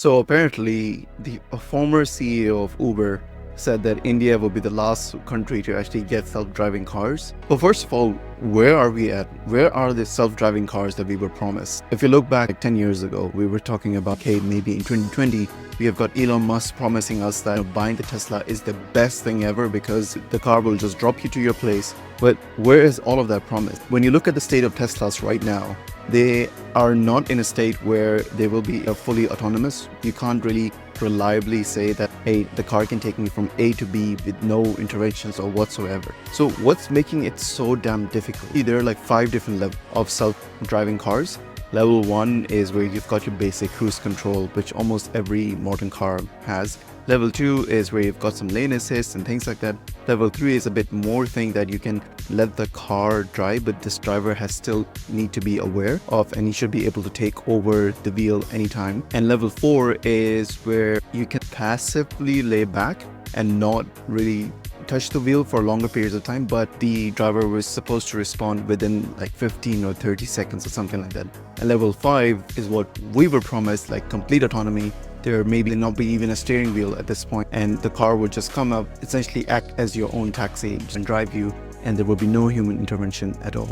So apparently, a former CEO of Uber said that India will be the last country to actually get self-driving cars. Well, first of all, where are we at? Where are the self-driving cars that we were promised? If you look back like 10 years ago, we were talking about, okay, maybe in 2020, we have got Elon Musk promising us that buying the Tesla is the best thing ever because the car will just drop you to your place. But where is all of that promise? When you look at the state of Teslas right now, they are not in a state where they will be fully autonomous. You can't really reliably say that, hey, the car can take me from A to B with no interventions or whatsoever. So what's making it so damn difficult? There are like 5 different levels of self-driving cars. Level 1 is where you've got your basic cruise control, which almost every modern car has. Level 2 is where you've got some lane assist and things like that. Level 3 is a bit more thing that you can let the car drive, but this driver has still need to be aware of, and he should be able to take over the wheel anytime. And level 4 is where you can passively lay back and not really touch the wheel for longer periods of time, but the driver was supposed to respond within like 15 or 30 seconds or something like that. And level 5 is what we were promised, like complete autonomy. There may not be even a steering wheel at this point, and the car would just come up, essentially act as your own taxi and drive you, and there will be no human intervention at all.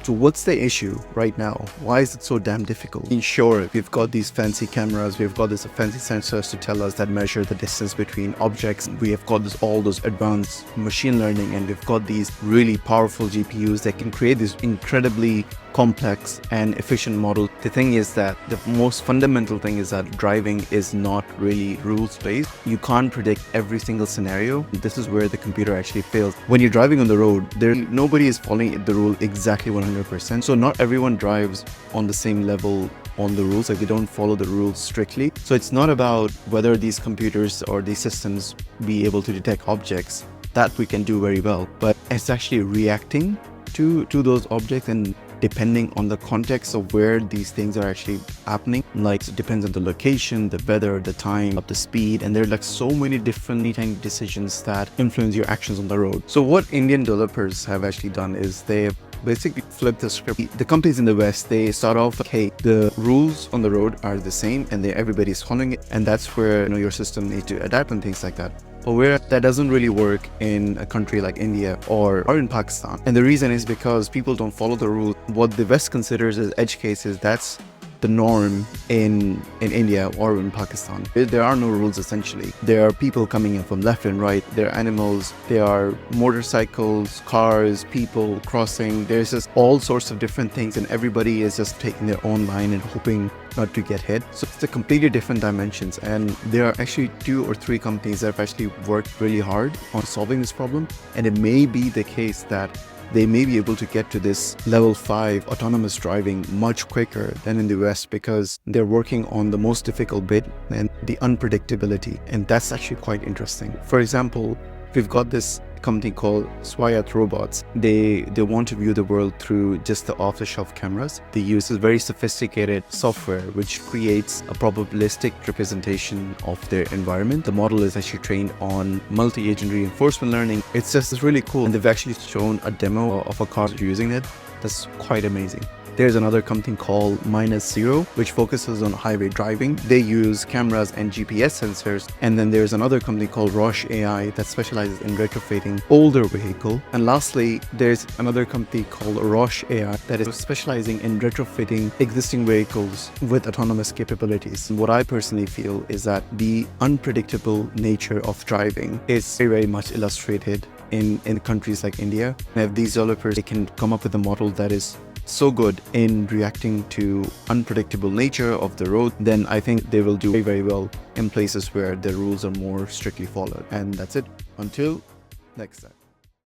So what's the issue right now? Why is it so damn difficult? Sure, we've got these fancy cameras, we've got these fancy sensors to tell us that measure the distance between objects. We have got all those advanced machine learning, and we've got these really powerful GPUs that can create this incredibly complex and efficient model. The thing is that the most fundamental thing is that driving is not really rules-based. You can't predict every single scenario. This is where the computer actually fails. When you're driving on the road, nobody is following the rule exactly 100%. So not everyone drives on the same level on the rules, like they don't follow the rules strictly. So it's not about whether these computers or these systems be able to detect objects. That we can do very well, but it's actually reacting to those objects, and depending on the context of where these things are actually happening. Like, it depends on the location, the weather, the time, the speed, and there are like so many different tiny decisions that influence your actions on the road. So what Indian developers have actually done is they've basically flipped the script. The companies in the West, they start off like, hey, the rules on the road are the same and everybody's following it, and that's where your system needs to adapt and things like that. But where that doesn't really work in a country like India or in Pakistan. And the reason is because people don't follow the rules. What the West considers as edge cases, that's the norm in India or in Pakistan. There are no rules essentially. There are people coming in from left and right. There are animals, there are motorcycles, cars, people crossing. There's just all sorts of different things, and everybody is just taking their own line and hoping not to get hit. So it's a completely different dimensions, and there are actually 2 or 3 companies that have actually worked really hard on solving this problem. And it may be the case that they may be able to get to this level 5 autonomous driving much quicker than in the West, because they're working on the most difficult bit and the unpredictability. And that's actually quite interesting. For example, we've got this company called Swayat Robots. They want to view the world through just the off-the-shelf cameras. They use this very sophisticated software which creates a probabilistic representation of their environment. The model is actually trained on multi-agent reinforcement learning. It's really cool, and they've actually shown a demo of a car using it. That's quite amazing. There's another company called -0, which focuses on highway driving. They use cameras and GPS sensors. And then there's another company called Roche AI that specializes in retrofitting older vehicle. And lastly, there's another company called Roche AI that is specializing in retrofitting existing vehicles with autonomous capabilities. And what I personally feel is that the unpredictable nature of driving is very much illustrated in countries like India. And if these developers, they can come up with a model that is so good in reacting to unpredictable nature of the road, then I think they will do very, very well in places where the rules are more strictly followed. And that's it. Until next time.